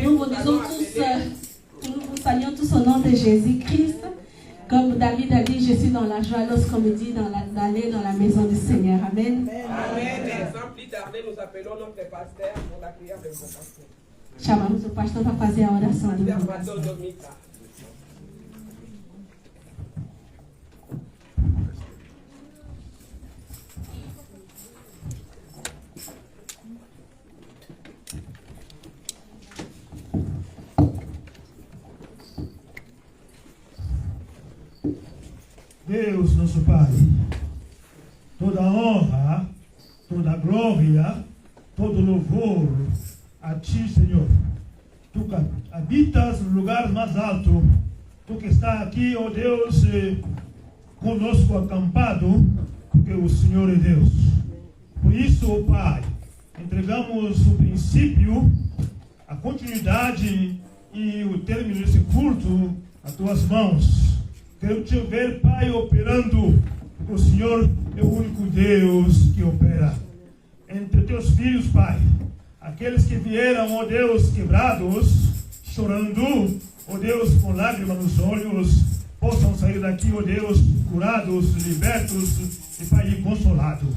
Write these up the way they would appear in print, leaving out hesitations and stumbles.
Nous vous disons tous, nous vous saluons tous au nom de Jésus-Christ. Comme David a dit, je suis dans la joie lorsqu'on me dit d'aller dans la maison du Seigneur. Amen. Amen. Sans plus tarder, nous appelons notre pasteur pour la prière de votre pasteur. Chamamos o pastor para fazer a oração de Pastor Domica. Deus, nosso Pai, toda honra, toda glória, todo louvor a Ti, Senhor. Tu que habitas no lugar mais alto, Tu que está aqui, ó Deus, conosco acampado, porque o Senhor é Deus. Por isso, ó Pai, entregamos o princípio, a continuidade e o término desse culto às Tuas mãos. Quero te ver, Pai, operando, porque o Senhor é o único Deus que opera. Entre teus filhos, Pai, aqueles que vieram, ó Deus, quebrados, chorando, ó Deus, com lágrimas nos olhos, possam sair daqui, ó Deus, curados, libertos e, Pai, consolados.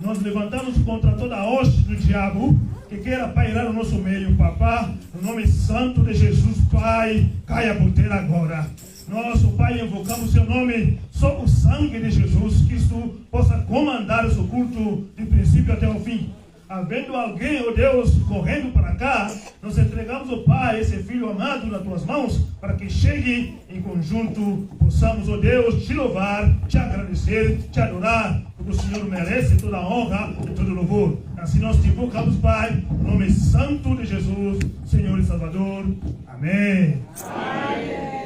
Nós levantamos contra toda a hoste do diabo que queira pairar no nosso meio, Papá, no nome santo de Jesus, Pai, caia por terra agora. Nós, Pai, invocamos o Seu nome, só o sangue de Jesus, que isso possa comandar esse culto de princípio até o fim. Havendo alguém, ó Deus, correndo para cá, nós entregamos, ó Pai, esse filho amado nas Tuas mãos, para que chegue em conjunto, possamos, ó Deus, Te louvar, Te agradecer, Te adorar, porque o Senhor merece toda a honra e todo o louvor. Assim nós Te invocamos, Pai, no nome santo de Jesus, Senhor e Salvador. Amém. Amém.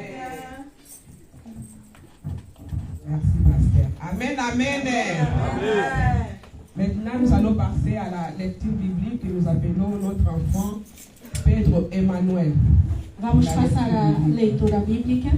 Merci, pasteur. Amen, amen. Amen. Maintenant, nous allons passer à la lecture biblique que nous appelons notre enfant Pedro Emmanuel. Vamos passar a leitura bíblica.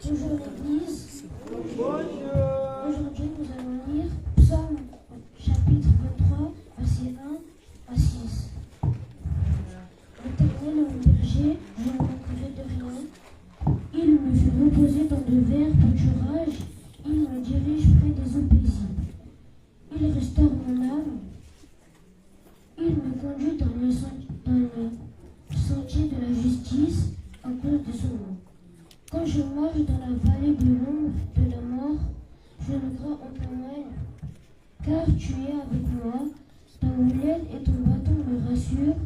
Bonjour l'Église. Aujourd'hui, nous allons lire Psaume chapitre 23, versets 1 à 6. L'Éternel est mon berger, je ne manquerai de rien. Il me fait reposer dans de verts pâturages, il me dirige près des eaux paisibles. Il restaure mon âme. Il me conduit dans le sentier de la justice à cause de son nom. Quand je marche dans la vallée de l'ombre de la mort, je ne crains aucun mal, car tu es avec moi, ta houlette et ton bâton me rassurent.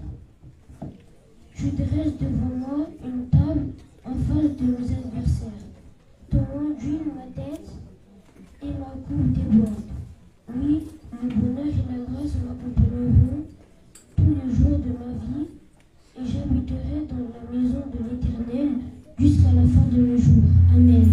Tu dresses devant moi une table en face de mes adversaires. Ton enduit ma tête et ma coupe déborde. Oui, le bonheur et la grâce m'accompagneront tous les jours de ma vie, et j'habiterai dans la maison de l'Éternel jusqu'à la fin de mes jours. Amen.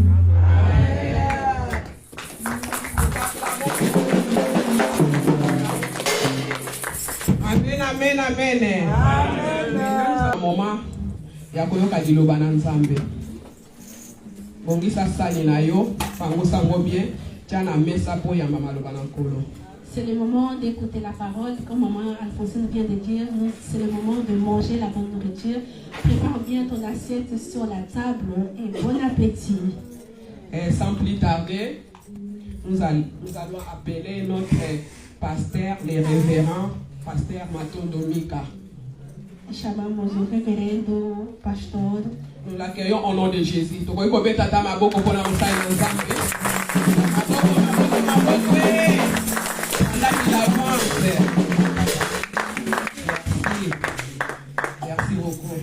Amen, amen, amen. Amen. Moment ya koyoka liloba na Nzambe. Bongisa sani na yo, pango sango bien, tia na mesa po ya mama loba na nkolo. C'est le moment d'écouter la parole. Comme maman Alphonsine vient de dire, c'est le moment de manger la bonne nourriture. Prépare bien ton assiette sur la table et bon appétit. Et sans plus tarder, nous allons appeler notre pasteur, le révérend pasteur Matondo Mika. Chamamos o reverendo pastor. Nous l'accueillons au nom de Jésus. Merci beaucoup.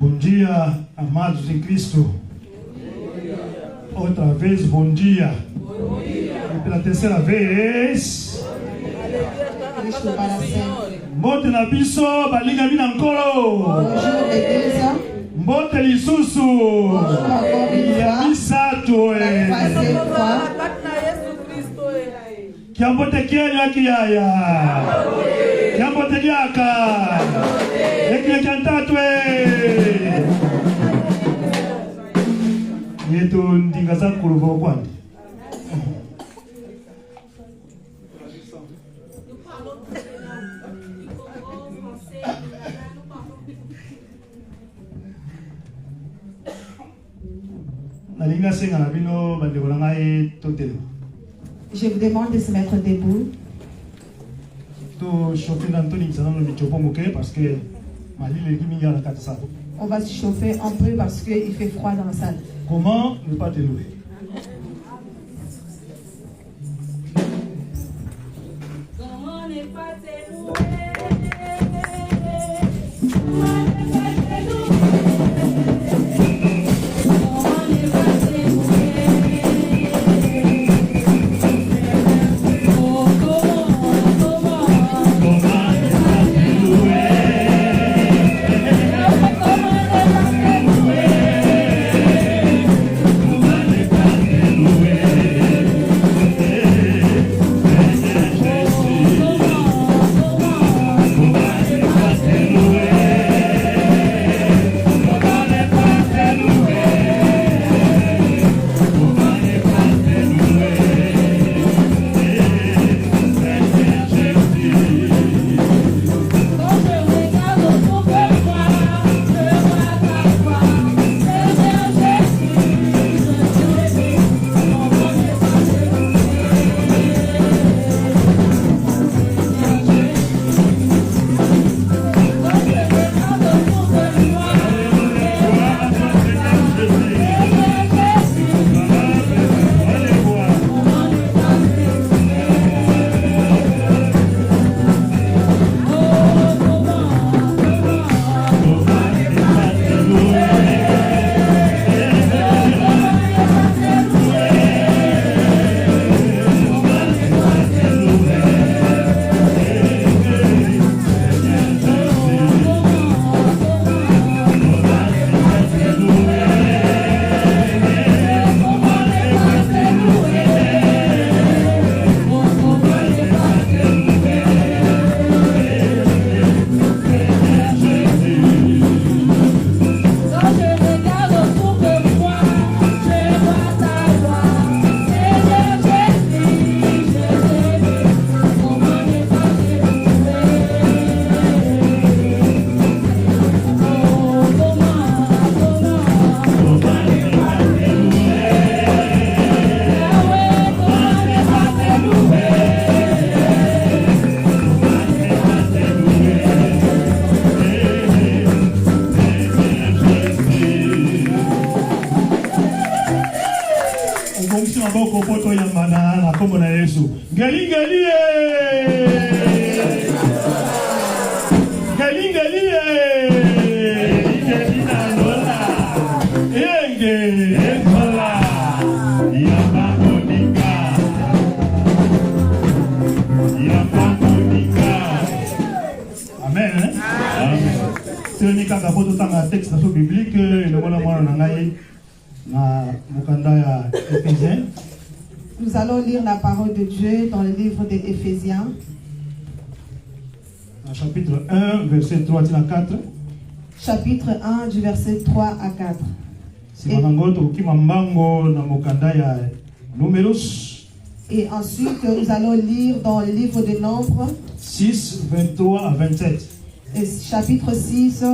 Bom dia, amados em Cristo. Outra vez, bom dia. E pela terceira vez, Cristo para sempre. mbote na biso balinga bina nkolo. Bonjour, Église. Mbote lisusu. Ya misato. Troisième fois. Kiambote kienya kiyaya. Kiambote kiaka. Ekile kiantatwe. Yetu ndinga za kuruva kwandi. Nalinga senga na bino bandeko na ngai totelo. Je vous demande de se mettre debout. To chauffer dans ton insana no michopo moke parce que malile kimi ya na katsa. On va se chauffer un peu parce qu'il fait froid dans la salle. Comment ne pas te louer? Comment ne pas te louer? Nous allons lire la parole de Dieu dans le livre des Éphésiens. Chapitre 1, verset 3 à 4. Chapitre 1, du verset 3 à 4. Et ensuite, nous allons lire dans le livre des Nombres 6, 23 à 27. Et chapitre 6,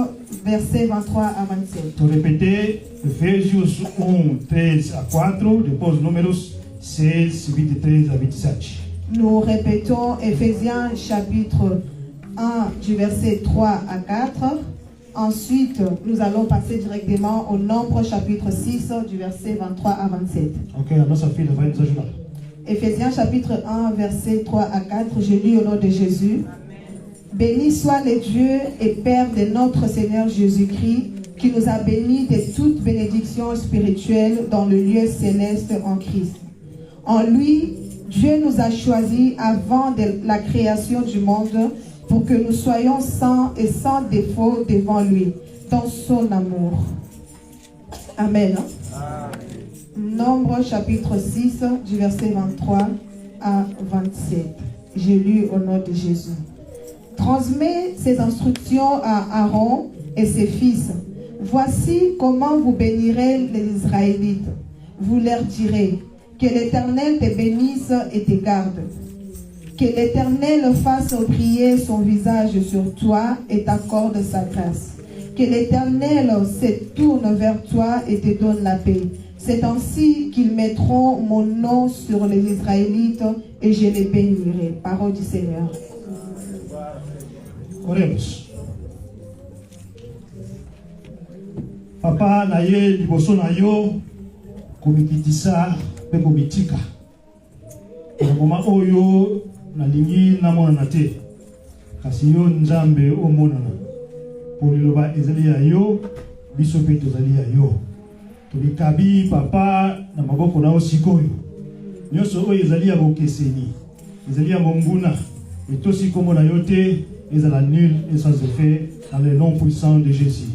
verset 23 à 27. Pour répéter, Ephésios 1, 13 à 4, depois Números 16, 23 à 27. Nous répétons Éphésiens chapitre 1 du verset 3 à 4. Ensuite, nous allons passer directement au Nombre chapitre 6 du verset 23 à 27. Ok, alors sa fille va nous ajouter. Éphésiens chapitre 1 verset 3 à 4. Je lis au nom de Jésus. Béni soit le Dieu et Père de notre Seigneur Jésus-Christ, qui nous a bénis de toute bénédiction spirituelle dans le lieu céleste en Christ. En lui, Dieu nous a choisis avant de la création du monde pour que nous soyons saints et sans défaut devant lui, dans son amour. Amen. Nombre chapitre 6, du verset 23 à 27. J'ai lu au nom de Jésus. Transmets ces instructions à Aaron et ses fils. Voici comment vous bénirez les Israélites. Vous leur direz, que l'Éternel te bénisse et te garde. Que l'Éternel fasse briller son visage sur toi et t'accorde sa grâce. Que l'Éternel se tourne vers toi et te donne la paix. C'est ainsi qu'ils mettront mon nom sur les Israélites et je les bénirai. Parole du Seigneur. Oremos. Papa na ye liboso na yo komikitisa pe komitika. Na moma oyo na lingi na mona na te. Kasi yo nzambe o monana. Pour liloba ezali ya yo biso pe tozali ya yo. Tobikabi papa na maboko na osikoyo. Nyonso oyo ezali ya bokeseni. Ezali ya monguna. Et aussi comme on a yoté, ils ont la nul et sans effet dans le nom puissant de Jésus.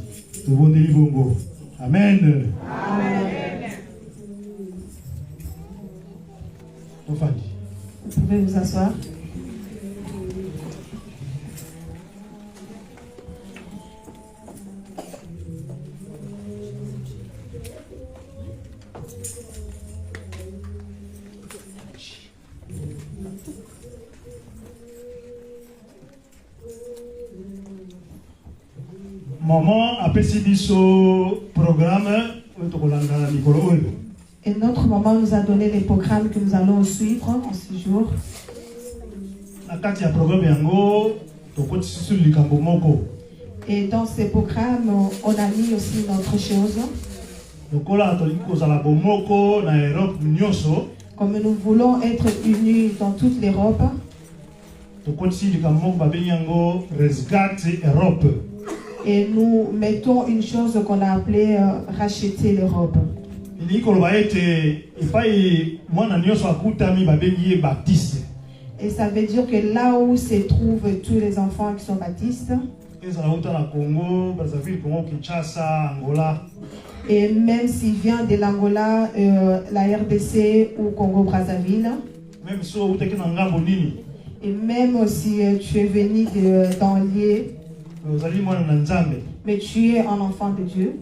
Tout bon délivre. Amen. Amen. Vous pouvez vous asseoir. Maman a précisé ce programme. Et notre maman nous a donné les programmes que nous allons suivre en ce jour. Et dans ces programmes, on a mis aussi notre chose. Comme nous voulons être unis dans toute l'Europe. Et nous mettons une chose qu'on a appelée racheter l'Europe. Et ça veut dire que là où se trouvent tous les enfants qui sont baptistes, et même s'ils viennent de l'Angola, la RDC ou Congo-Brazzaville, et même si tu es venu d'Anlier, mais tu es un enfant de Dieu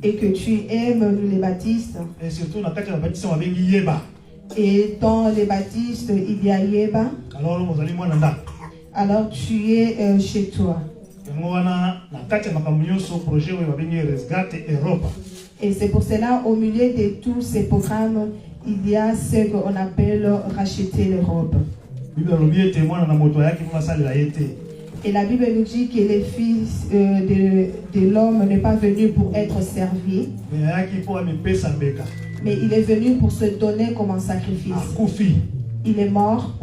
et que tu aimes les baptistes, et dans les baptistes il y a Yeba, alors tu es chez toi. Et c'est pour cela, au milieu de tous ces programmes, il y a ce qu'on appelle racheter l'Europe. Et la Bible nous dit que les fils de l'homme n'est pas venu pour être servi, mais il est venu pour se donner comme un sacrifice. Il est mort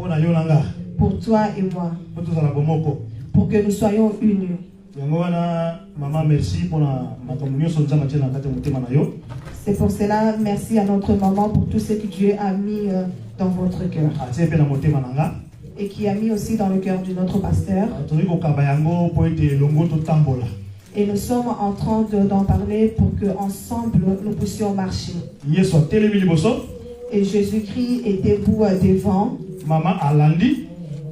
pour toi et moi, pour que nous soyons unis. C'est pour cela, merci à notre maman pour tout ce que Dieu a mis dans votre cœur. Et qui a mis aussi dans le cœur de notre pasteur. Et nous sommes en train d'en parler pour qu'ensemble nous puissions marcher. Et Jésus-Christ est debout devant.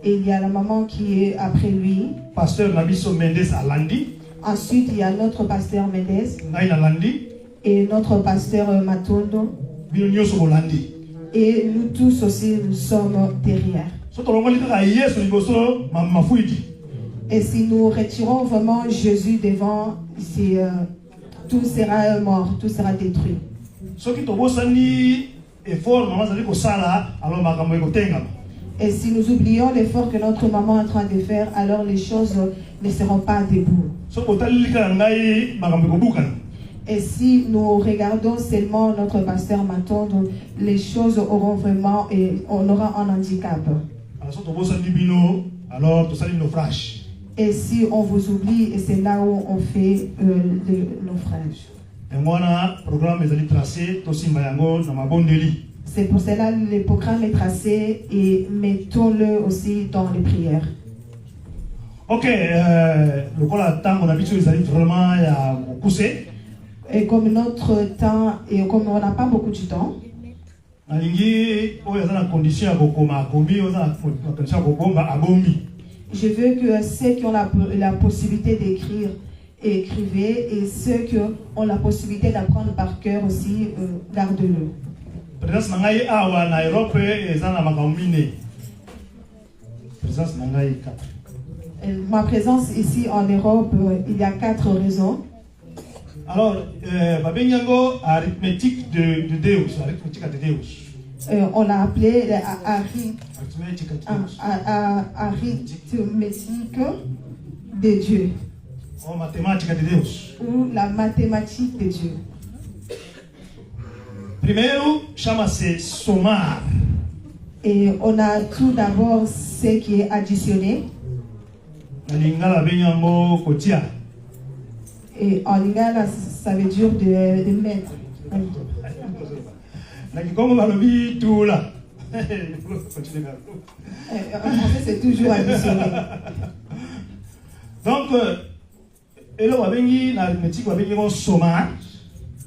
Et il y a la maman qui est après lui. Pasteur Nabiso Mendes Alandi. Ensuite, il y a notre pasteur Mendes. Et notre pasteur Matondo. Et nous tous aussi, nous sommes derrière. Et si nous retirons vraiment Jésus devant, tout sera mort, tout sera détruit. Et si nous oublions l'effort que notre maman est en train de faire, alors les choses ne seront pas debout. Et si nous regardons seulement notre pasteur Matondo, les choses auront vraiment, et on aura un handicap. Et si on vous oublie, et c'est là où on fait le naufrage. C'est pour cela que le programme est tracé et mettons-le aussi dans les prières. Ok, le temps on a vu vraiment il y a poussé. Et comme notre temps, et comme on n'a pas beaucoup de temps, je veux que ceux qui ont la possibilité d'écrire, écrivez, et ceux qui ont la possibilité d'apprendre par cœur aussi, gardez-le. Ma présence ici en Europe, il y a 4 raisons. Alors, arithmétique de Deus, arithmétique de Deus. On l'a appelé arithmétique de Dieu. Ou mathématique de Deus. Ou la mathématique de Dieu. Primeiro, chama-se somar. Et on a tout d'abord ce qui est additionné. Et en lingala, ça veut dire de mettre. En français, c'est toujours additionné. Donc,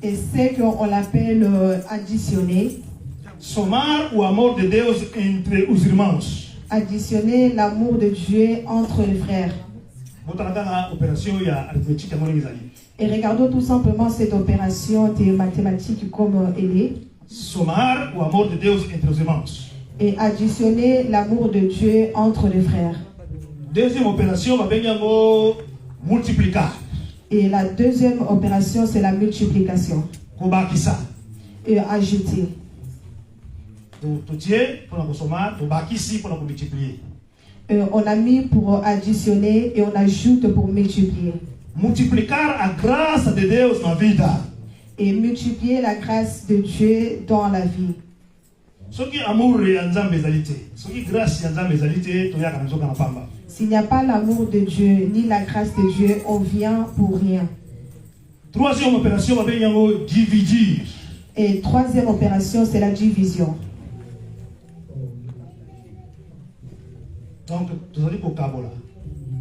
et c'est qu'on l'appelle additionner. Somar ou amour de Deus entre os irmãos. Additionner l'amour de Dieu entre les frères. Et regardons tout simplement cette opération de mathématiques comme elle est. Somar ou amour de Deus entre os irmãos. Et additionner l'amour de Dieu entre les frères. Deuxième opération, multiplier. Et la deuxième opération, c'est la multiplication. Et ajouter. On a mis pour additionner et on ajoute pour multiplier. Multiplier la grâce de Deus na vida. Et multiplier la grâce de Dieu dans la vie. S'il n'y a pas l'amour de Dieu ni la grâce de Dieu, on vient pour rien. Troisième opération, dividir. Et troisième opération, c'est la division. Donc,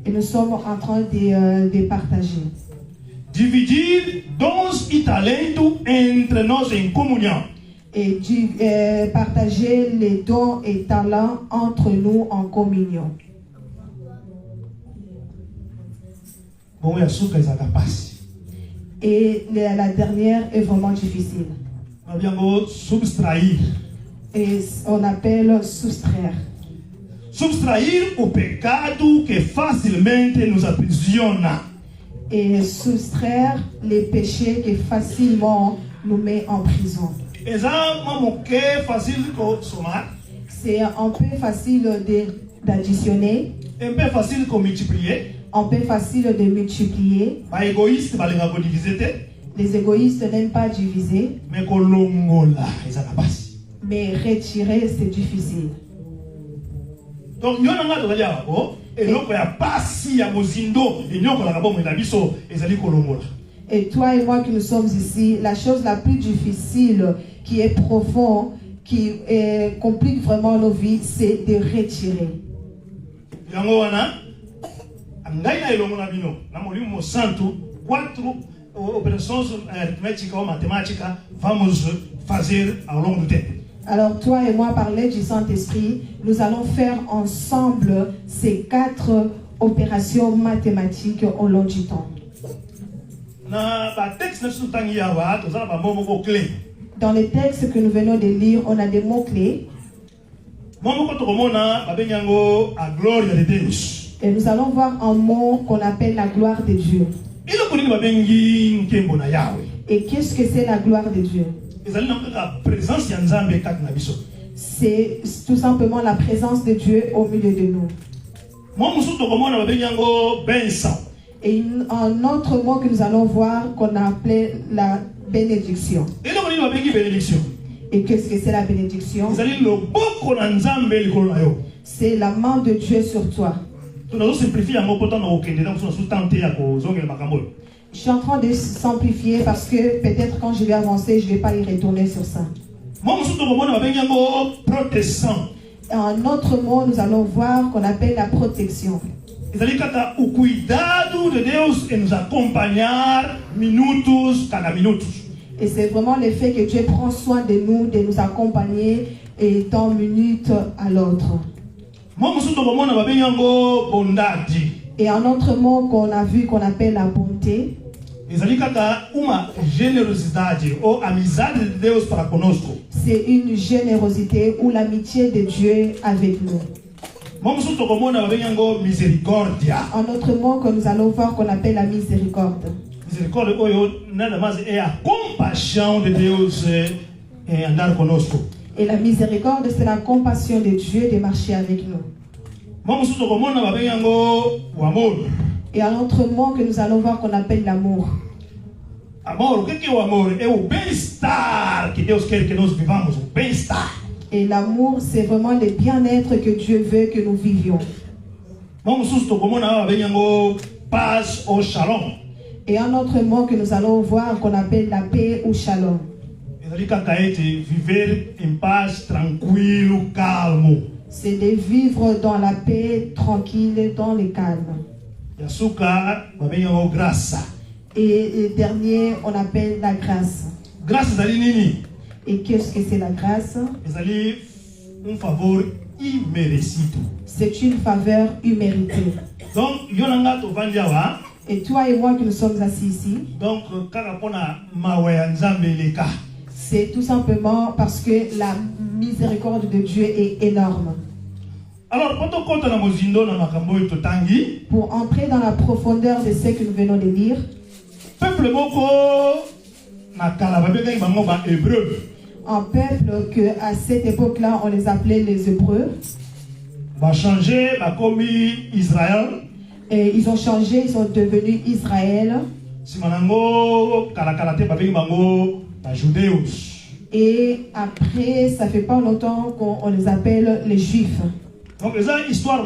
et nous sommes en train de partager. Dividir dons e talento entre nós em comunhão. Et partager les dons et talents entre nous en communion. Et la dernière est vraiment difficile. Subtrair. Et on appelle soustraire. Subtrair o pecado que facilmente nos aprisiona. Et soustraire les péchés qui facilement nous met en prison. C'est un peu facile d'additionner. Un peu facile de multiplier. Un peu facile de multiplier. Les égoïstes n'aiment pas diviser. Mais retirer, c'est difficile. Donc, et toi et moi qui nous sommes ici, la chose la plus difficile, qui est profonde, qui complique vraiment nos vies, c'est de retirer. Alors toi et moi, par l'aide du Saint-Esprit, nous allons faire ensemble ces 4 opérations mathématiques au long du temps. Dans les textes que nous venons de lire, on a des mots-clés. Et nous allons voir un mot qu'on appelle la gloire de Dieu. Et qu'est-ce que c'est la gloire de Dieu? C'est tout simplement la présence de Dieu au milieu de nous. Et un autre mot que nous allons voir qu'on a appelé la bénédiction. Et qu'est-ce que c'est la bénédiction? C'est la main de Dieu sur toi. Je suis en train de simplifier parce que peut-être quand je vais avancer, je ne vais pas y retourner sur ça. En autre mot, nous allons voir qu'on appelle la protection. O cuidado de Deus em nos acompanhar minutos cada minutos. Et c'est vraiment le fait que Dieu prend soin de nous accompagner et d'un minute à l'autre. Et un autre mot qu'on a vu qu'on appelle la bonté. C'est une générosité ou l'amitié de Dieu avec nous. Un autre mot que nous allons voir qu'on appelle la miséricorde. Miséricorde est la compassion de Deus andar conosco. Et la miséricorde, c'est la compassion de Dieu de marcher avec nous. Et un autre mot que nous allons voir qu'on appelle l'amour. Amor, qu'est-ce que é o amor? É o bem-estar que Deus quer que nós vivamos, o bem-estar. Et l'amour, c'est vraiment le bien-être que Dieu veut que nous vivions. Paz ou shalom. Et un autre mot que nous allons voir qu'on appelle la paix ou shalom. Viver em paz, tranquilo, calmo. C'est de vivre dans la paix, tranquille, dans le calme. Et le dernier, on appelle la grâce. Grâce à nini? Et qu'est-ce que c'est la grâce? Un favor imerecido. C'est une faveur imméritée. Donc, et toi et moi qui nous sommes assis ici, donc, c'est tout simplement parce que la miséricorde de Dieu est énorme. Alors, pour entrer dans la profondeur de ce que nous venons de lire, un peuple que à cette époque-là on les appelait les Hébreux. Israël. Et ils ont changé, ils sont devenus Israël. Et après, ça fait pas longtemps qu'on les appelle les Juifs. Donc, c'est une histoire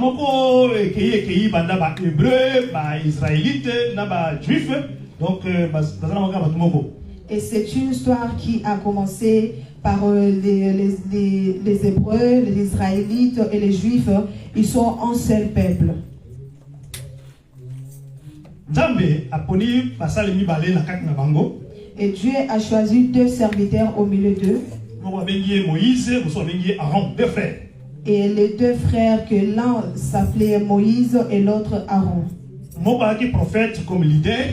qui banda hébreu, israélite, juif. Donc, et c'est une histoire qui a commencé par les Hébreux, les Israélites et les Juifs. Ils sont un seul peuple. Et Dieu a choisi deux serviteurs au milieu d'eux. Et les deux frères, que l'un s'appelait Moïse et l'autre Aaron. Prophète comme leader.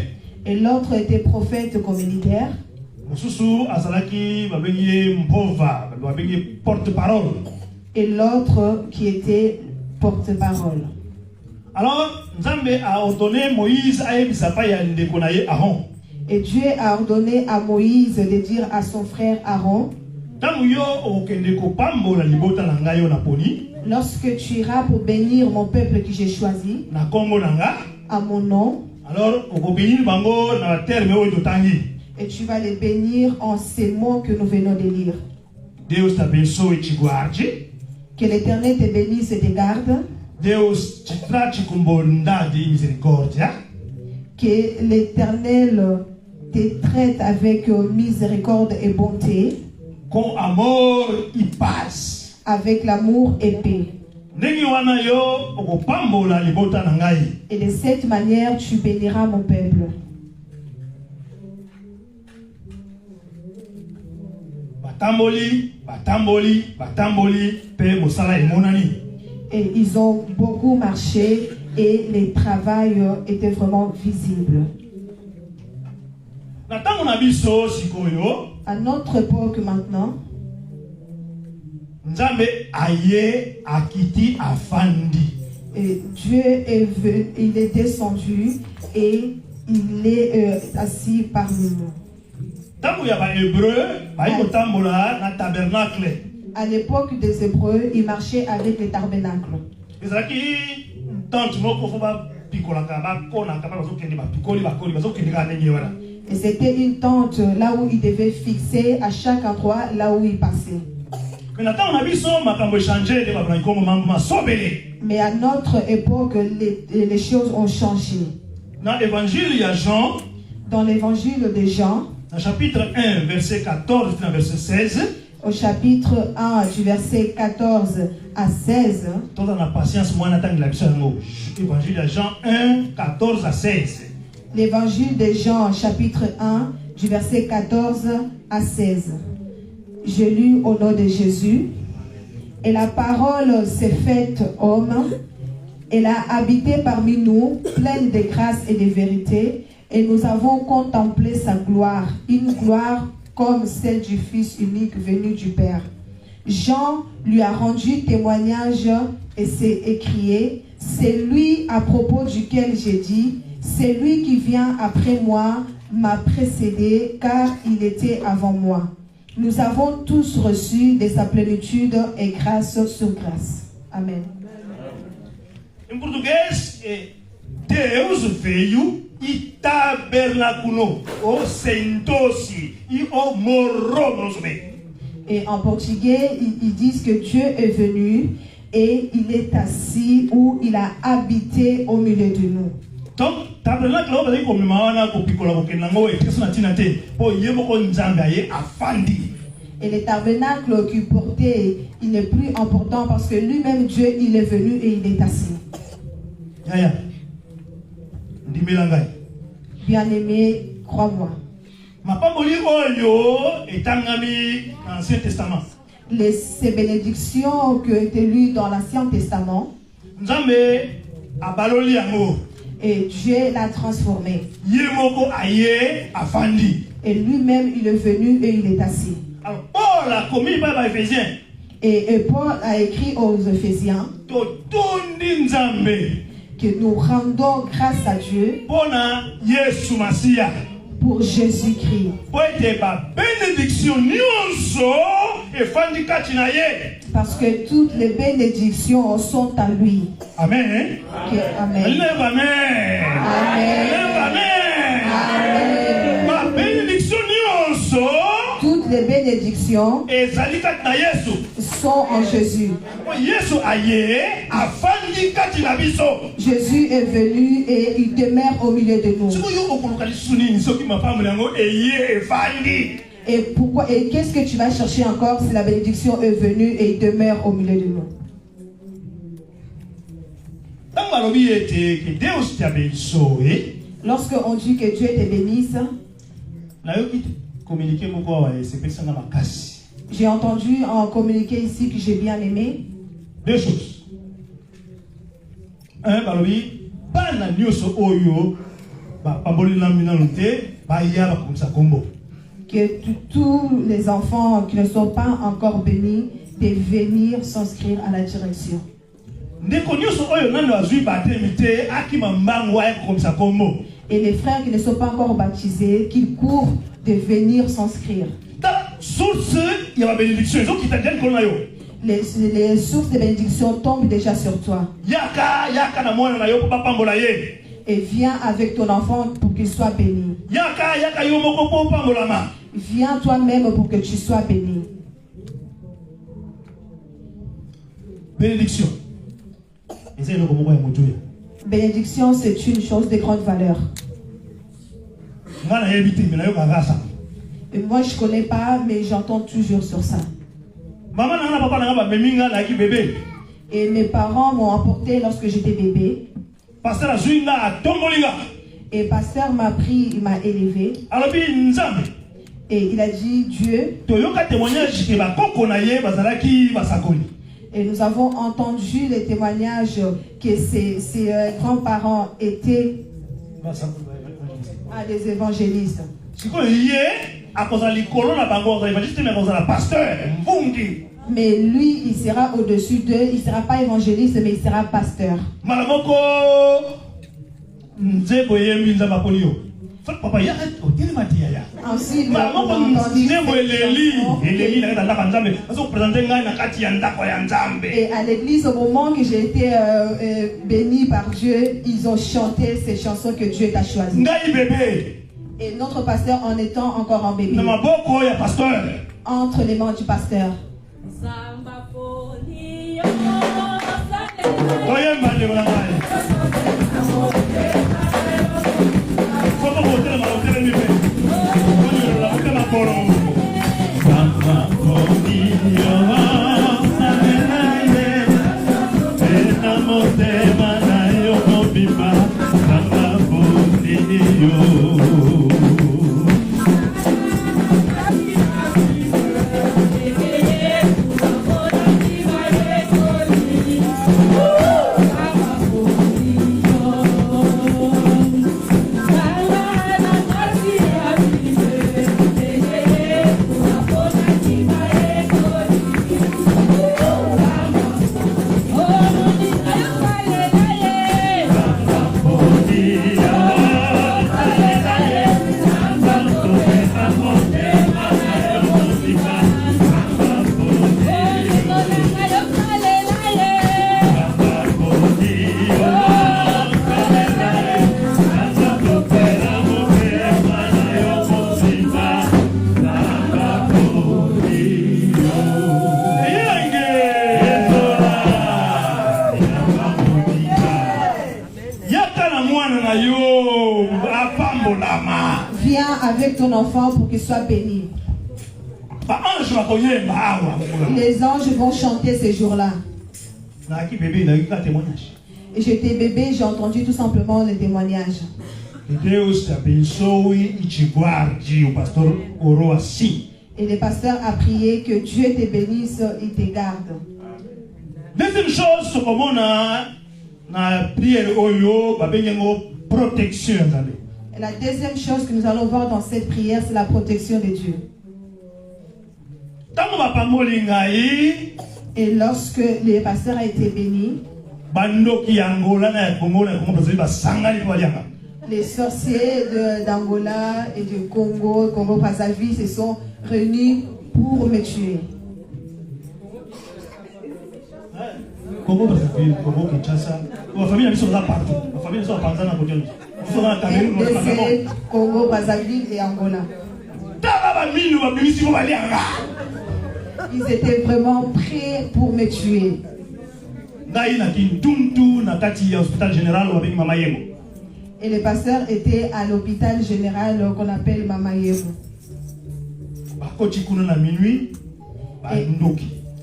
Et l'autre était prophète comme leader. Et l'autre qui était porte-parole. Alors, Nzambe a ordonné Moïse à Aaron. Et Dieu a ordonné à Moïse de dire à son frère Aaron: lorsque tu iras pour bénir mon peuple que j'ai choisi, à mon nom, alors, et tu vas les bénir en ces mots que nous venons de lire. Que l'Éternel te bénisse et te garde. Que l'Éternel te traite avec miséricorde et bonté. Com amor e paz. Avec l'amour et paix. Et de cette manière, tu béniras mon peuple. Et ils ont beaucoup marché et le travail était vraiment visible. À notre époque maintenant, et Dieu il est descendu et il est assis parmi nous. À l'époque des Hébreux, ils marchaient avec les tabernacles. Et c'était une tente là où ils devaient fixer à chaque endroit là où ils passaient. Mais à notre époque, les choses ont changé. Dans l'évangile, il y a Jean. Dans l'évangile de Jean, Dans chapitre 1, verset 14 à verset 16. au chapitre 1, du verset 14 à 16, Tout en patience, moi, j'attends la Évangile de Jean 1, 14 à 16. l'évangile de Jean, chapitre 1, du verset 14 à 16. Je lis au nom de Jésus. Et la parole s'est faite homme. Elle a habité parmi nous, pleine de grâce et de vérité. Et nous avons contemplé sa gloire, une gloire comme celle du Fils unique venu du Père. Jean lui a rendu témoignage et s'est écrié, c'est lui à propos duquel j'ai dit, c'est lui qui vient après moi, m'a précédé, car il était avant moi. Nous avons tous reçu de sa plénitude et grâce sur grâce. Amen. En português, Deus veio e tabernaculou, ou sentou-se e o morou no nosso meio. Et en portugais, ils disent que Dieu est venu et il est assis ou il a habité au milieu de nous. Donc, tabernacle, on va dire comme maana kopikola kokenango et personne n'atina te po yemo ko nzanga ye afandi. Et le tabernacle qu'il portait, il n'est plus important parce que lui-même Dieu, il est venu et il est assis. Yaya, ndimelangai. Bien-aimé, crois-moi. Mapamboli oyo etangami dans l'Ancien Testament. Ces bénédictions qui ont été lues dans l'Ancien Testament, Nzambe abaloli yango. et Dieu l'a transformé. Yemoko aye afandi. Et lui-même, il est venu et il est assis. Alors Paul a commis par les Éphésiens. Et Paul a écrit aux Éphésiens Totondi Nzambe. que nous rendons grâce à Dieu Pona Yesu Masia. pour Jésus-Christ. Poete ba bénédiction nyonso efandi kati na ye. Parce que toutes les bénédictions sont à lui. Amen. Amen. Lève amen. Amen. Lève amen. Amen. Ma bénédiction nyonso Toutes les bénédictions ezali kati na Yesu. sont en Jésus. Yesu aye afandi kati na biso. Jésus est venu et il demeure au milieu de nous. Siko yo okoluka lisusu nini soki mapamboli yango eye efandi. Et pourquoi et qu'est-ce que tu vas chercher encore si la bénédiction est venue et il demeure au milieu de nous? Tango balobi ete ke Deus te abençoe. Lorsque on dit que Dieu te bénisse, Nayoki communiquer moko awa esepesanga makasi. j'ai entendu en communiqué ici que j'ai bien aimé. Deux choses. Un, balobi, bana nyonso oyo, ba pamboli na minano te, ba ya ba komisa kombo. Que tous les enfants qui ne sont pas encore bénis de venir s'inscrire à la direction. Ndeko nyonso oyo nando azui batemi te, akima mbango ya komisa kombo. Et les frères qui ne sont pas encore baptisés, qu'ils courent de venir s'inscrire. Ta source, il y a la bénédiction, ils ont quitté den kolona yo. Les sources de bénédiction tombent déjà sur toi. Yaka na mwana na yo po pambola ye. Et viens avec ton enfant pour qu'il soit béni. Yaka yo moko po pambolama. Viens toi-même pour que tu sois béni. Bénédiction. Eza eloko moko ya moto ya. Bénédiction, c'est une chose de grande valeur. Ngana yebi te, mais na yo kagasa. Et moi, je ne connais pas, mais j'entends toujours sur ça. Maman na papa na ba meminga na ki bébé. Et mes parents m'ont emporté lorsque j'étais bébé. Pasteur azuinga atombolinga. Et pasteur m'a pris, il m'a élevé. Alobi nzambe. Et il a dit, Dieu. Toyoka témoignage ke ba koko na ye bazalaki basakoli. Et nous avons entendu les témoignages que ses grands-parents étaient des évangélistes. Mais lui, il sera au-dessus d'eux. Il ne sera pas évangéliste, mais il sera pasteur. Ensuite, et à l'église, au moment que j'ai été béni par Dieu, ils ont chanté ces chansons que Dieu t'a choisies. Et notre pasteur en étant encore en bébé, entre les mains du pasteur. Viens avec ton enfant pour qu'il soit béni. Les anges vont chanter ces jours-là. Et j'étais bébé, j'ai entendu tout simplement le témoignage. Et le pasteur a prié que Dieu te bénisse et te garde. Deuxième chose, c'est comment on a prière protection. Et la deuxième chose que nous allons voir dans cette prière, c'est la protection de Dieu. Et lorsque le pasteur a été béni, les sorciers d'Angola et du Congo, Congo-Brazzaville, se sont réunis pour me tuer. Congo-Brazzaville, Congo-Kinshasa, la famille a sont là partout. La famille sont partout dans côté. Congo-Brazzaville et Angola. Ils étaient vraiment prêts pour me tuer. Et le pasteur était à l'hôpital général qu'on appelle Mamayemo.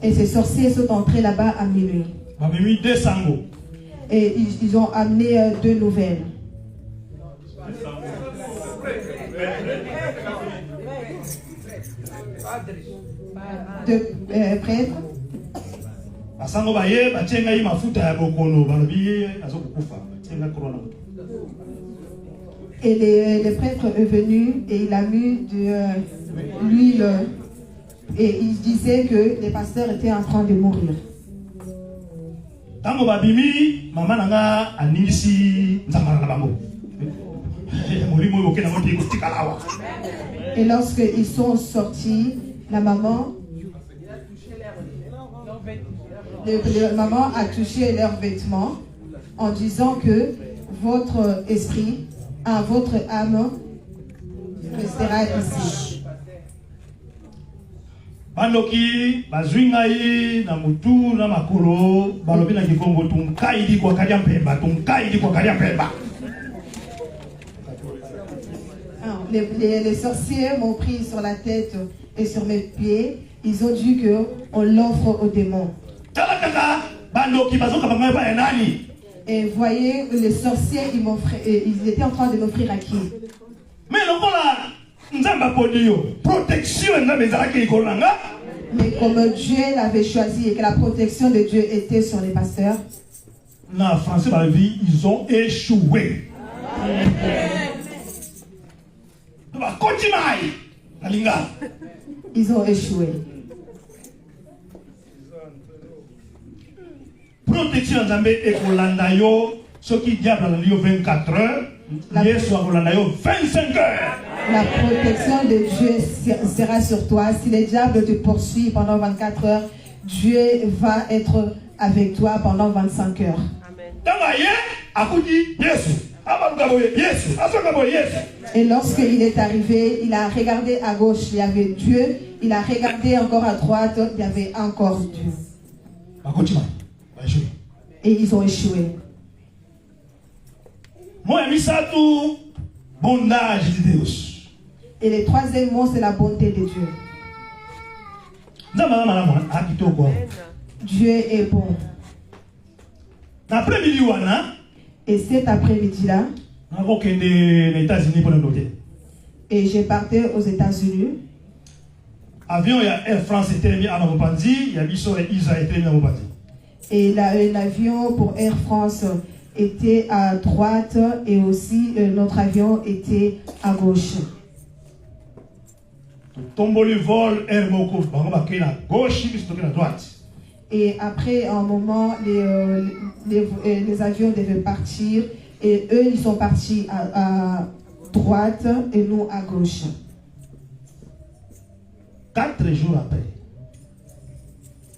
Et ces sorciers sont entrés là-bas à minuit. Et ils ont amené 2 nouvelles. De prêtres. Et le prêtre est venu et il a mis de l'huile et il disait que les pasteurs étaient en train de mourir. Et lorsqu'ils sont sortis, la maman a touché leurs vêtements en disant que votre esprit, votre âme restera ici. Baloki bazwingai na mutu na makolo balobi na kikongo tunkaidi kwa kalia mpemba tunkaidi kwa kalia mpemba. Les sorciers m'ont pris sur la tête et sur mes pieds. Ils ont dit que on l'offre aux démons. Et voyez, les sorciers, ils étaient en train de m'offrir à qui? Mais comme Dieu l'avait choisi et que la protection de Dieu était sur les pasteurs, en français, ils ont échoué. Ils ont échoué. Protection Nzambe ekolandayo soki diable alandayo 24 heures, Yesu akolandayo 25 heures. La protection de Dieu sera sur toi. Si le diable te poursuit pendant 24 heures, Dieu va être avec toi pendant 25 heures. Et lorsqu'il est arrivé, il a regardé à gauche, il y avait Dieu. Il a regardé encore à droite, il y avait encore Dieu. Et ils ont échoué. Et le troisième mot, c'est la bonté de Dieu. Dieu est bon. Et cet après-midi-là, et j'ai parti aux États-Unis. Et l'avion pour Air France était à droite et aussi notre avion était à gauche. Et après un moment, les avions devaient partir et eux ils sont partis à droite et nous à gauche. 4 jours après.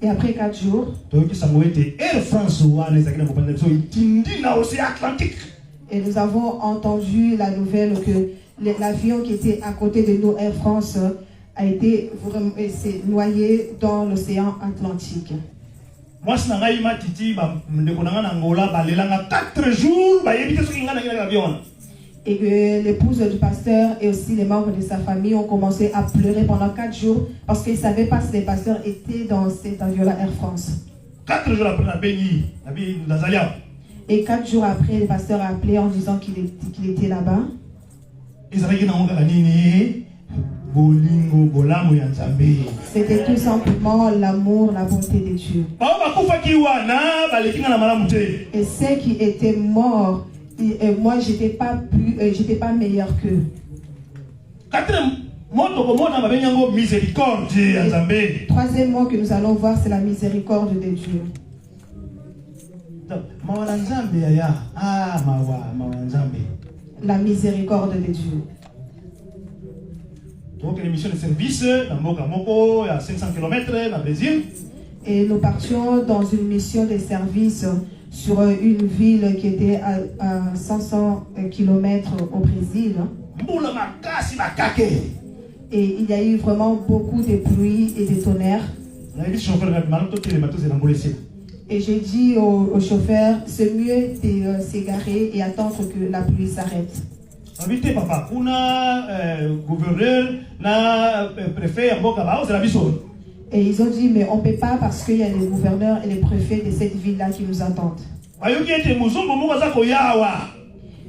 Et après 4 jours, et nous avons entendu la nouvelle que l'avion qui était à côté de nous, Air France, a été s'est noyé dans l'océan Atlantique. Et que l'épouse du pasteur et aussi les membres de sa famille ont commencé à pleurer pendant 4 jours parce qu'ils ne savaient pas si les pasteurs étaient dans cet avion-là Air France. 4 jours après, et 4 jours après, le pasteur a appelé en disant qu'il était là-bas. C'était tout simplement l'amour, la bonté de Dieu. Et ceux qui étaient morts, moi j'étais pas meilleur qu'eux. Troisième mot que nous allons voir, c'est la miséricorde de Dieu. La miséricorde de Dieu. Donc une mission de service à 500 km dans le Brésil. Et nous partions dans une mission de service sur une ville qui était à 500 km au Brésil. Et il y a eu vraiment beaucoup de pluie et de tonnerre. Et j'ai dit au chauffeur, c'est mieux de s'égarer et attendre que la pluie s'arrête. Et ils ont dit, mais on ne peut pas parce qu'il y a les gouverneurs et les préfets de cette ville-là qui nous attendent.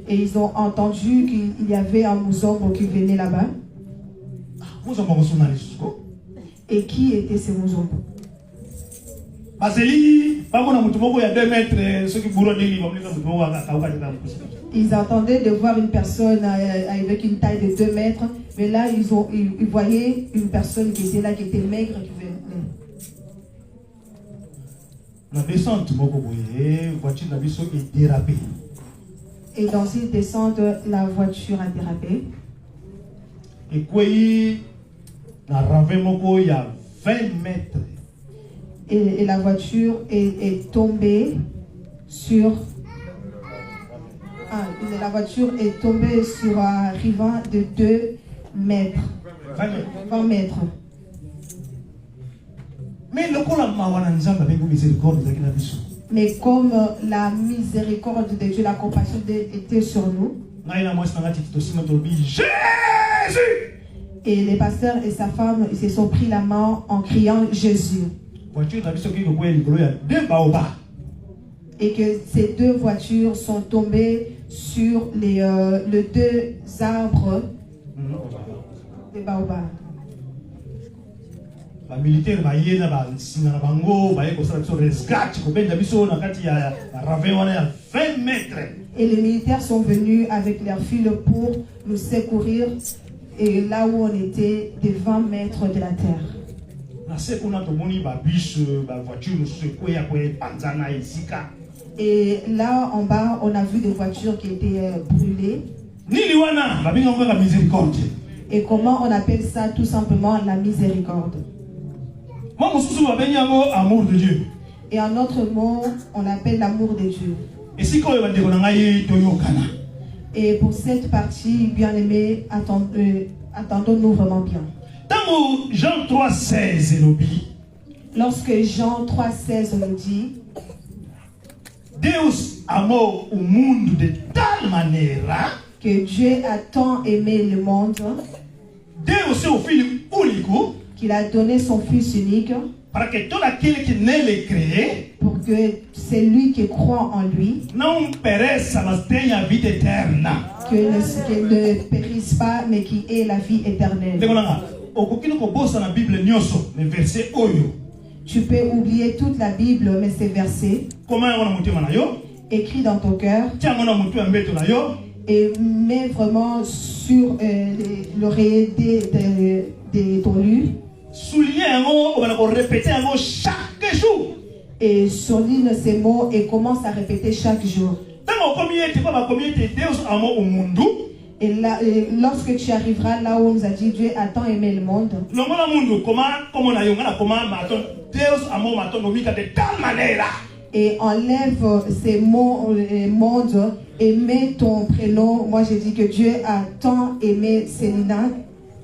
Et ils ont entendu qu'il y avait un mouzombo qui venait là-bas. Et qui était ce mouzombo? Ils attendaient de voir une personne avec une taille de 2 mètres, mais là ils voyaient une personne qui était là, qui était maigre, qui venait. Et dans une descente, la voiture a dérapé. Et quoi, il y a 20 mètres. Et la voiture est tombée sur... la voiture est tombée sur un ravin de 2 mètres. 20 mètres. Mais comme la miséricorde de Dieu, la compassion de Dieu était sur nous, et les pasteurs et sa femme, ils se sont pris la main en criant Jésus. Et que ces 2 voitures sont tombées sur les 2 arbres de baobab. Et les militaires sont venus avec leurs fils pour nous secourir, et là où on était, des 20 mètres de la terre. Et là en bas, on a vu des voitures qui étaient brûlées. Et comment on appelle ça? Tout simplement la miséricorde. Et un autre mot, on appelle l'amour de Dieu. Et pour cette partie, bien aimé, attendons-nous vraiment bien. Dans Jean 3,16 elobi, Lorsque Jean 3,16 nous dit, Deus amou o mundo de tal maneira que Dieu a tant aimé le monde deu o seu filho único qu'il a donné son Fils unique para que todo aquele que nele crê pour que celui qui croit en lui não pereça, mas tenha a vida eterna. qu'il ne périsse pas mais qui ait la vie éternelle. Ndeko nanga, okokino kobosa na Bible nyonso, le verset oyo. Tu peux oublier toute la Bible, mais ces versets Comment on a monté manayo? écrits dans ton cœur Tiens, on a monté un bête na yo. et mets vraiment sur l'oreiller de ton livre Souligner un mot, on va répéter un mot chaque jour. et souligne ces mots et commence à répéter chaque jour. Tant combien tu vas combien tu Deus amou o mundo. Et là, lorsque tu arriveras là où on nous a dit Dieu a tant aimé le monde, No mona mundo, comment on a yongana comment maton Deus amou maton nomika de tal maneira. et enlève ces mots monde et mets ton prénom. Moi j'ai dit que Dieu a tant aimé Célina.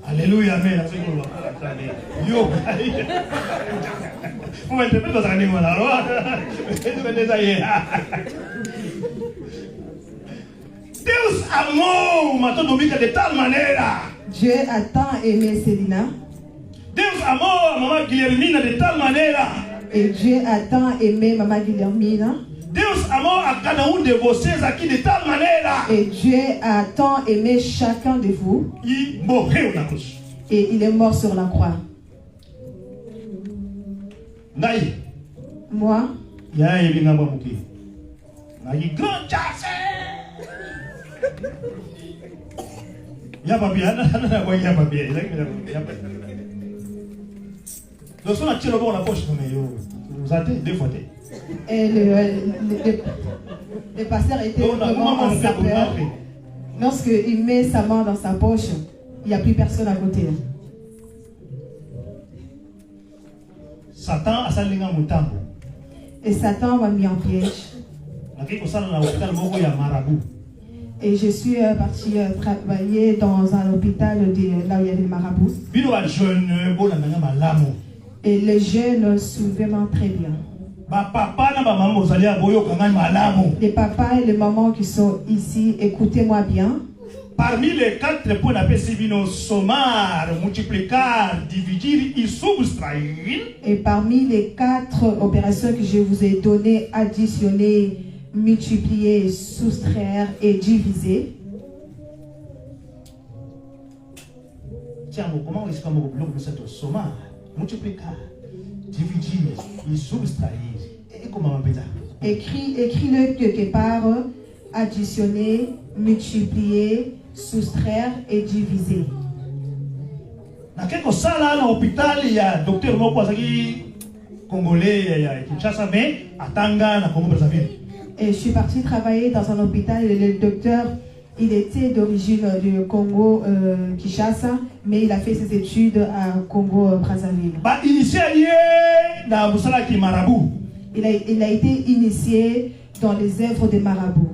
Alléluia, amen. Yo. Vous m'interprétez dans un niveau là. Deus amou maton nomika de tal maneira. Dieu a tant aimé Célina. Deus amou maman Guilhermina de tal maneira. Et Dieu a tant aimé Maman Guilhermina. Deus amou a cada de vocês aqui de tal maneira. Et Dieu a tant aimé chacun de vous. E morreu na cruz. Et il est mort sur la croix. Ngai, Moi, ya elinga bamuki. Ngai grand chance. Ya papi, ana kwa ya papi. Donc on a tiré dans la poche pour yo. Vous avez deux fois. et le pasteur était vraiment en sapeur. Lorsqu'il met sa main dans sa poche, il n'y a plus personne à côté. Satan a salinga mutambo. Et Satan m'a mis en piège. Naki ko sala na hospital moko ya marabout. Et je suis partie travailler dans un hôpital là où il y avait le marabout. Bino ba jeune bona nanga malamu. Et les jeunes soulevaient très bien. Ba papa na ba maman ozali aboyo kanga malamu. Les papas et les mamans qui sont ici, écoutez-moi bien. Parmi les 4 points d'appel bino somar, multiplicar, dividir et subtraire. Et parmi les 4 opérations que je vous ai données, additionner, multiplier, soustraire et diviser. Tiens, comment est-ce qu'on va bloquer cette somar, multiplicar, dividir et subtraire? Et comment on fait ça? Écris-le quelque part, additionner, multiplier, soustraire et diviser. Na quelque sala na hôpital il y a docteur moko azaki congolais ya Kinshasa mais atanga na Congo Brazzaville. Et je suis partie travailler dans un hôpital et le docteur, il était d'origine du Congo Kinshasa, mais il a fait ses études à Congo Brazzaville. Ba initié na musala ki marabout. Il a été initié dans les œuvres des marabouts.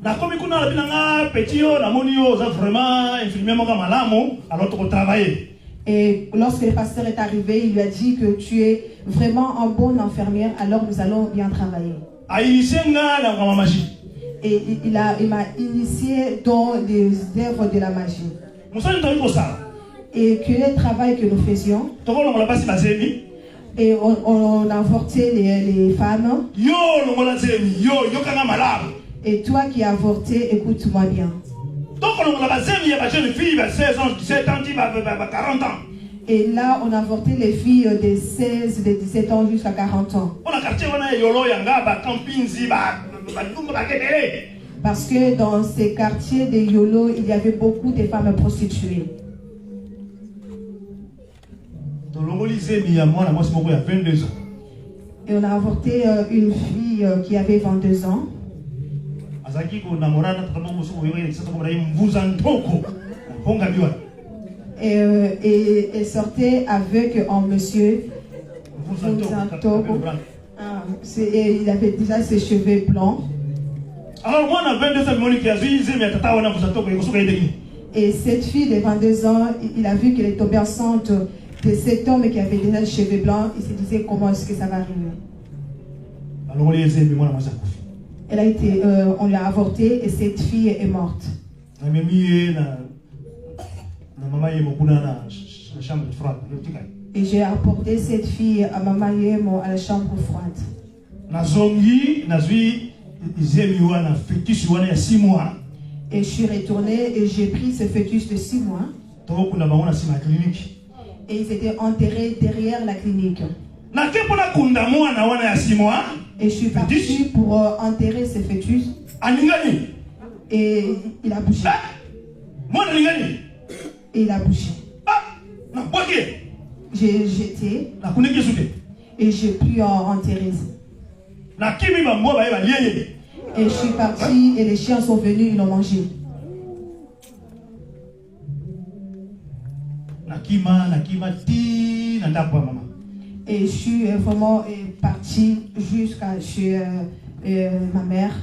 Na komi kuna la binanga petit yo na moni yo za vraiment infirmier moka malamu alors tu travailler. Et lorsque le pasteur est arrivé, il lui a dit que tu es vraiment un bon infirmière, alors nous allons bien travailler. A initié nga na kama magie. Et il m'a initié dans les œuvres de la magie. Musali to ko sala. Et que le travail que nous faisions, To ko longola basi bazemi. et on avortait les femmes. Yo longola zemi, yo kanga malamu. Et toi qui as avorté, écoute-moi bien. Donc on a bazemi ya ba jeune fille ba 16 ans, 17 ans, 40 ans. Et là, on a avorté les filles de 16, de 17 ans jusqu'à 40 ans. On a quartier wana yolo yanga ba campinzi ba ndumba ba kedele. Parce que dans ces quartiers de Yolo, il y avait beaucoup de femmes prostituées. To longoli zemi ya mwana mwasi moko ya 22 ans. Et on a avorté une fille qui avait 22 ans. Azaki ko namorana kama musuko wewe sasa kwa mvuza ntoko. Ponga biwa. Et elle sortait avec un monsieur. Il avait déjà ses cheveux blancs. Alors moi, on a 22 ans, qui a vu, mais tata, on a vous Et cette fille de 22 ans, il a vu qu'elle est tombée enceinte de cet homme qui avait déjà les cheveux blancs. Il se disait comment est-ce que ça va arriver. Alors Elle a été, on lui a avorté et cette fille est morte. Et j'ai apporté cette fille à Maman Yemo à la chambre froide. Et je suis retourné et j'ai pris ce fœtus de 6 mois. Et ils étaient enterrés derrière la clinique. Et je suis parti pour enterrer ce fœtus. Et il a bougé. Et il a bougé. J'ai jeté. Et j'ai pu enterrer. Et je suis parti et les chiens sont venus, ils l'ont mangé. Et je suis vraiment parti jusqu'à chez ma mère.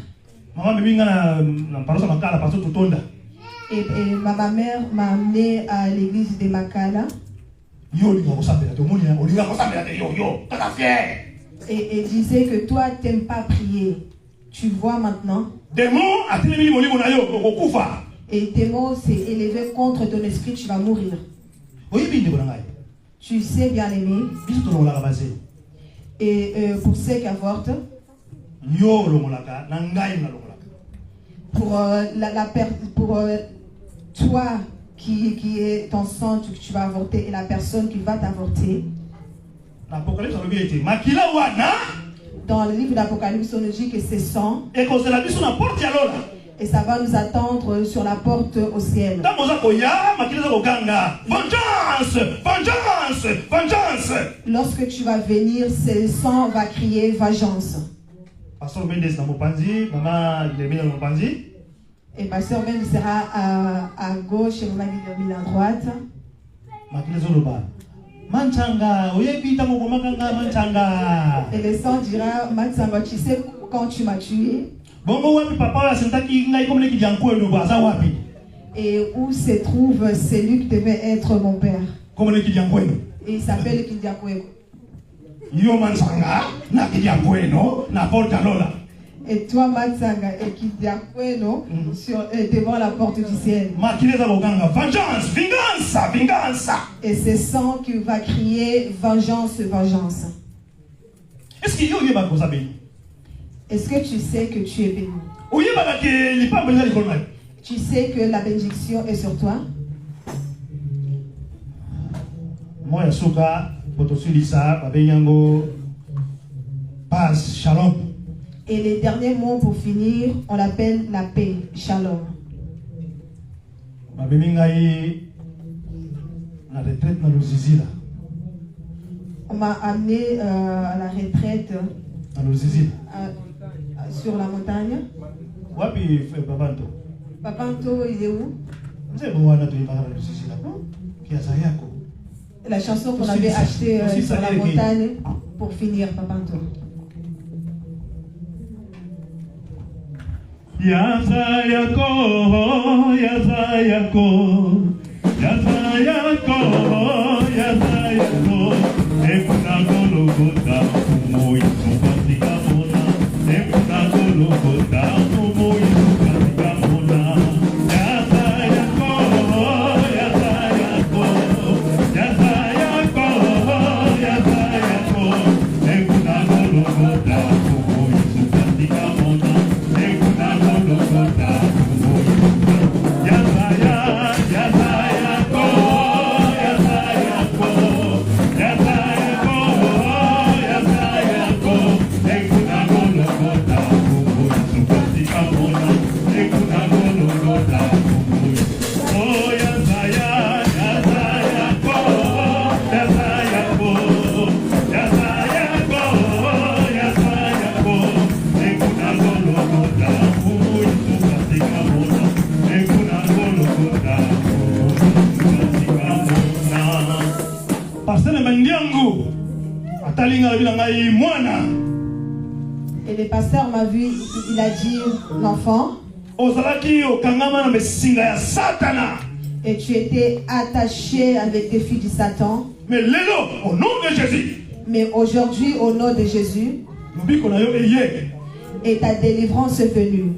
Et ma mère m'a amené à l'église de Makala. Et disait que toi, tu n'aimes pas prier. Tu vois maintenant. Et démon s'est élevé contre ton esprit, tu vas mourir. Tu sais, bien aimé. Et pour ceux qui avortent, pour toi qui est enceinte, que tu vas avorter, et la personne qui va t'avorter. Dans le livre d'Apocalypse, on nous dit que c'est sang. Et ça va nous attendre sur la porte au ciel. Lorsque tu vas venir, ce sang va crier vengeance. Et Pasteur Ben sera à gauche et Maman Guilherme à droite. Et le sang dira, Matsanga, tu sais quand tu m'as tué? Et où se trouve celui qui devait être mon père? Et il s'appelle Kidiakwego. Et toi, Matsanga et Kidiakwego devant la porte du ciel. Et c'est sang qui va crier vengeance, vengeance. Est-ce que tu sais que tu es béni? Tu sais que la bénédiction est sur toi? Et les derniers mots pour finir, on l'appelle la paix, shalom. On m'a amené à la retraite sur la montagne. Papanto, il est où? La chanson qu'on avait achetée sur la montagne pour finir, Papanto. Yazayako, Yazayako, Yazayako, Yazayako, Ekunagologota, Moito Vatigamona, Ekunagologota, Moito Vatigamona, Yazayako, Yazayako, Yazayako, Yazayako, Ekunagologota, Moito Vatigamona. Et le pasteur m'a vu, il a dit, l'enfant, et tu étais attaché avec des filles du Satan. Mais lelo, au nom de Jésus. Mais aujourd'hui, au nom de Jésus, et ta délivrance est venue.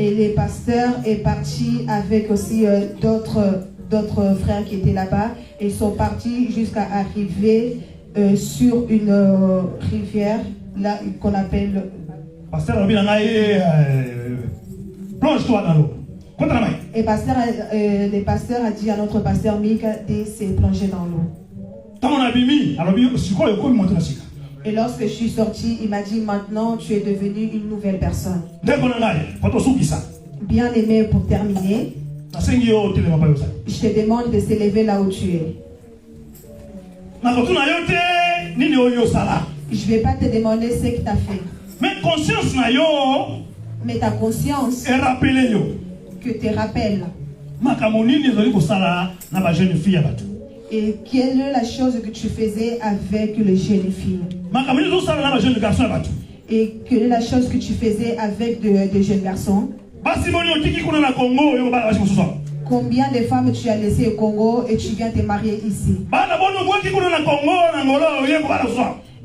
Et les pasteurs est parti avec aussi d'autres frères qui étaient là-bas. Ils sont partis jusqu'à arriver sur une rivière là qu'on appelle. Pasteur, plonge-toi dans l'eau. Et le pasteur a dit à notre pasteur Mika de se plonger dans l'eau. Et lorsque je suis sorti, il m'a dit maintenant tu es devenu une nouvelle personne. Bien aimé, pour terminer, je te demande de s'élever là où tu es. Je ne vais pas te demander ce que tu as fait. Mais ta conscience que te rappelle. Et quelle est la chose que tu faisais avec les jeunes filles? Et quelle est la chose que tu faisais avec des jeunes garçons? Combien de femmes tu as laissées au Congo et tu viens te marier ici?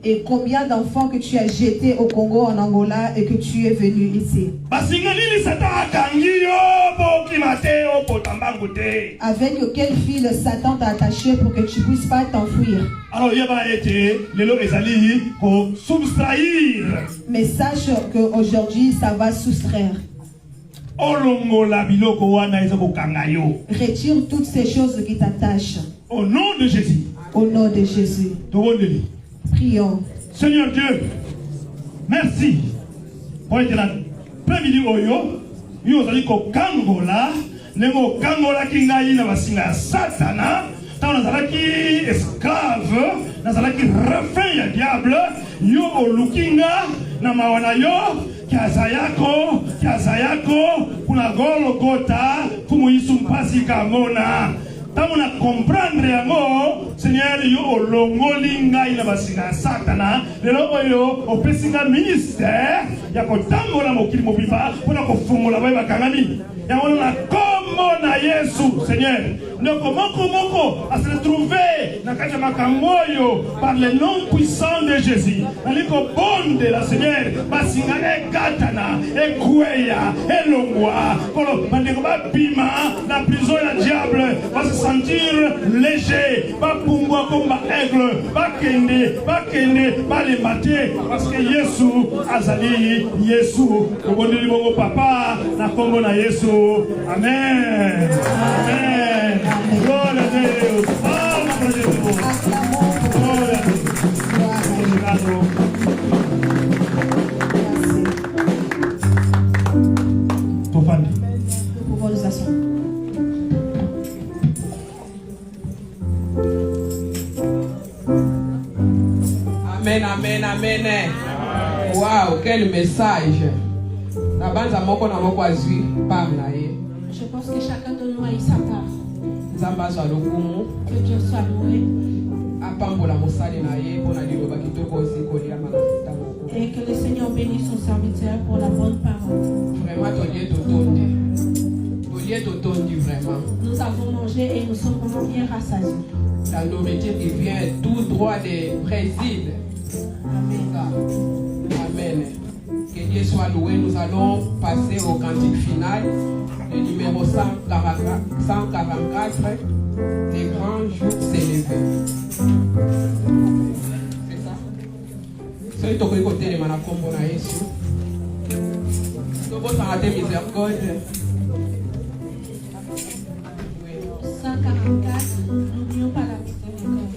Et combien d'enfants que tu as jetés au Congo, en Angola, et que tu es venu ici? Avec quel fil Satan t'a attaché pour que tu ne puisses pas t'enfuir? Mais sache qu'aujourd'hui, ça va soustraire. Retire toutes ces choses qui t'attachent. Au nom de Jésus. Au nom de Jésus. Prions. Seigneur Dieu, merci pour être là. Premier oyo, yo zali ko kangola, nengo kangola kingai na basinga satana, ta nazalaki esclave, nazalaki refrain ya diable, yo olukinga na mawana yo, kiazayako, kuna Golgotha, kumuisu mpasi kamona. Tamona comprendre yango, Seigneur, yo olongoli ngai na basinga satana, lelo oyo opesinga ministère ya kotambola mokili mobiba pona kofungola baye bakangami. Yango na kombo na Yesu, Seigneur. Donc moko à se retrouver na kati makamboyo par le nom puissant de Jésus. Aliko bonde la Seigneur, basinga ekatana, ekweya, elongwa, kolo bandeko ba bima na prison ya diable, va se sentir léger, ba pungwa comme ba aigle, ba kende, ba le maté parce que Yesu azali, Yesu, obondeli bongo papa na kombo na Yesu. Amen. Amen. Gloria a Dios. Vamos a Dios. Gloria a Dios. Nous pouvons nous asseoir. Amen, amen, amen. Wow, quel message. Je pense que chacun de nous a eu sa part. Que Dieu soit loué. Et que le Seigneur bénisse son serviteur pour la bonne parole. Nous avons mangé et nous sommes vraiment bien rassasiés. La nourriture qui vient tout droit du Brésil. Amen. Amen. Que Dieu soit loué. Nous allons passer au cantique final. Le numéro 144. Les grands jours s'élever. C'est ça. Soyez au côté de ma combo na Yesu. Nous vous arrêter miséricorde. 144. N'oublions pas la miséricorde.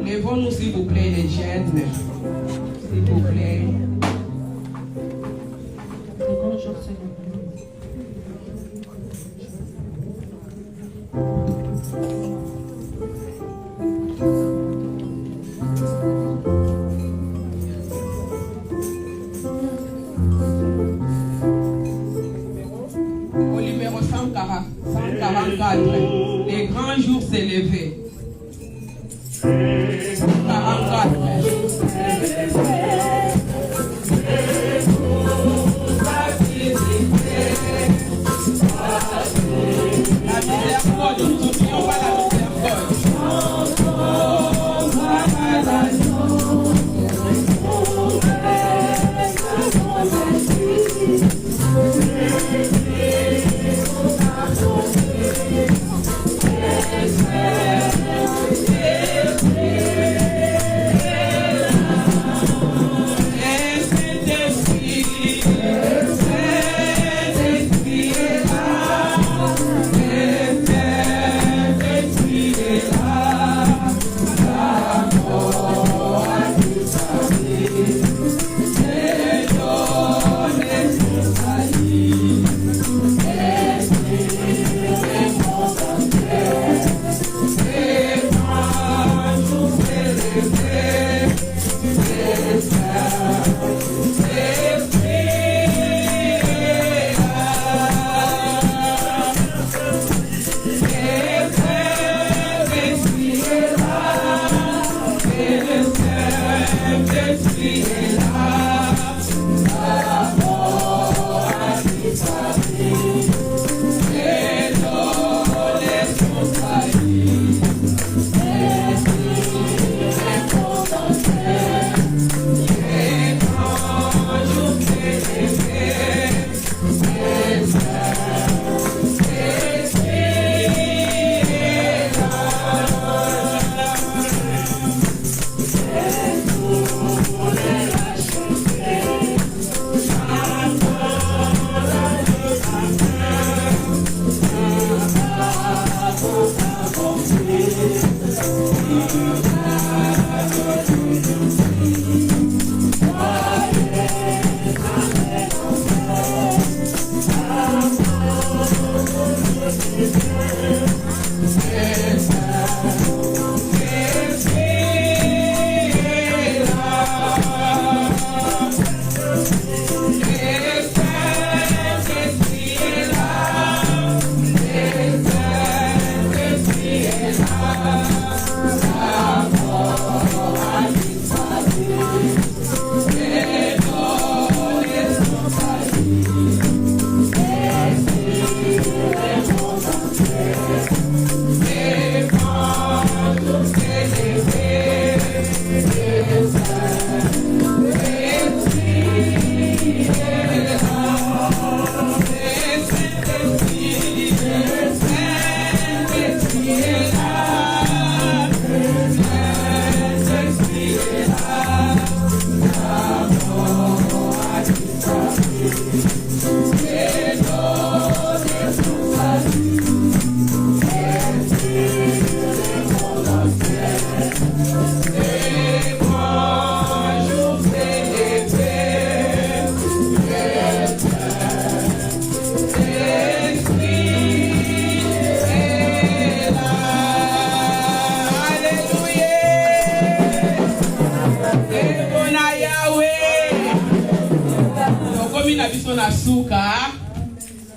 Levons-nous s'il vous plaît les jeunes. S'il vous plaît. Les grands jours s'élever. un jour s'est levé. 44. La miséricorde, nous n'oublions pas la miséricorde.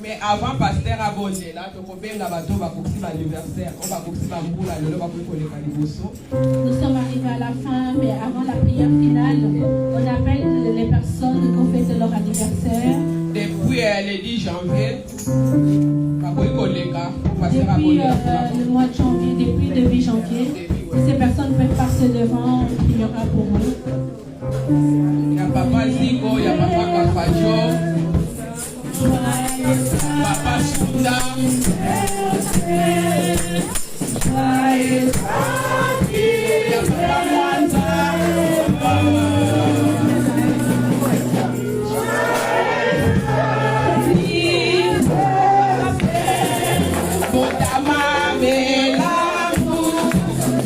Mais avant pasteur à Bonje, là, on Nous sommes arrivés à la fin, mais avant la prière finale, on appelle les personnes qui ont fait leur anniversaire. Depuis le 10 janvier, depuis le mois de janvier, depuis le 8 janvier, ces personnes peuvent passer devant, on priera pour eux. Il y a Papa Zico, il y a Papa Kafajo, Papa Souda, il y a Papa Mwanza, Botama Melamu,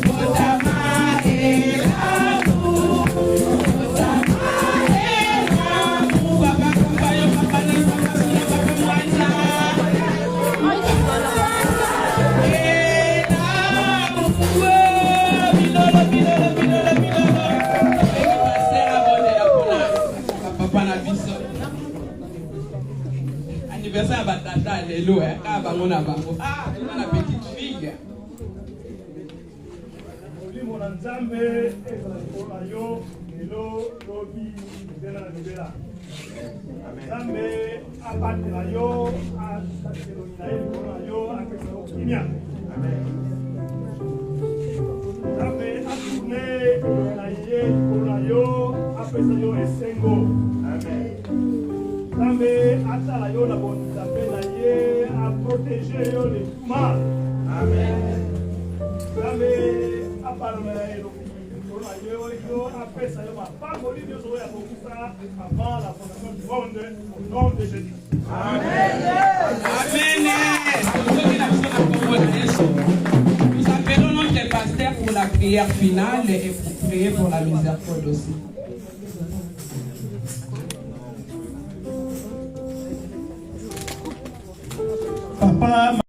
Botama Elamu, Botama Elamu, Papa Kafayo, Papa Nasa, Papa Mwanza, anniversaire à Batata, alléluia, car on a la petite fille. Nzambe ezala likolo na yo lelo lobi libela na libela. Nzambe abatela yo atatelo na ye likolo na yo apesa yo kimia. Nzambe atourne na ye likolo na yo apesa yo esengo. Nzambe atala yo na bonzambe na ye aprotege yo le tout mal. Nzambe apalona na ye likolo na yo apesa yo mapamboli nyonso oyo akokisa avant la fondation du monde au nom de Jésus. Amen. Nous appelons notre pasteur pour la prière finale et pour prier pour la miséricorde aussi. Papa